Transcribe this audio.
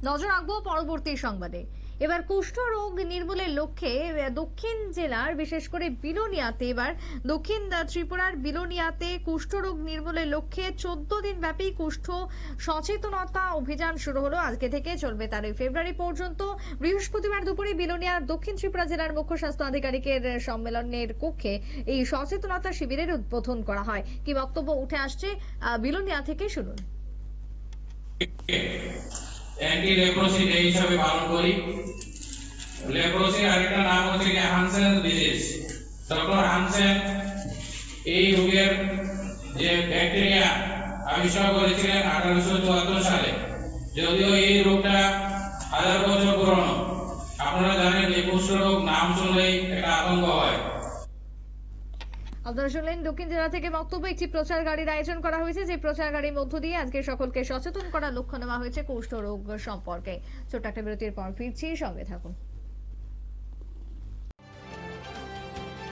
নজর রাখবো পরবর্তী সংবাদে। এবার কুষ্ঠ রোগ নির্মূলের লক্ষ্যে দক্ষিণ জেলার বিশেষ করে বিলোনিয়াতে এবার দক্ষিণ ত্রিপুরার বিলোনিয়াতে কুষ্ঠ রোগ নির্মূলের লক্ষ্যে 14 দিন ব্যাপী কুষ্ঠ সচেতনতা অভিযান শুরু হলো। আজকে থেকে চলবে 13 ফেব্রুয়ারি পর্যন্ত। বৃহস্পতিবার দুপুরে বিলোনিয়ার দক্ষিণ ত্রিপুরা জেলার মুখ্য স্বাস্থ্য আধিকারিকের সম্মেলনের কক্ষে এই সচেতনতা শিবিরের উদ্বোধন করা হয়। কি বক্তব্য উঠে আসছে বিলোনিয়া থেকে, শুনুন। অ্যান্টি লেপ্রোসি ডে হিসাবে পালন করি। লেপ্রোসির আরেকটা নাম হচ্ছে হানসেন ডিজিজ। ডক্টর হানসেন এই রোগের যে ব্যাকটেরিয়া আবিষ্কার করেছিলেন 1874 সালে। যদিও এই রোগটা 1000 বছর পুরনো। আপনারা জানেন যে কুষ্ঠ রোগ নাম শুনলেই একটা আতঙ্ক হয়। আপনারা শুনলেন দক্ষিণ জেলা থেকে বক্তব্য। একটি প্রচার গাড়ির আয়োজন করা হয়েছে, যে প্রচার গাড়ির মধ্য দিয়ে আজকে সকলকে সচেতন করার লক্ষ্য নেওয়া হয়েছে কুষ্ঠ রোগ সম্পর্কে। ছোট্ট একটা বিরতির পর ফিরছি, সঙ্গে থাকুন।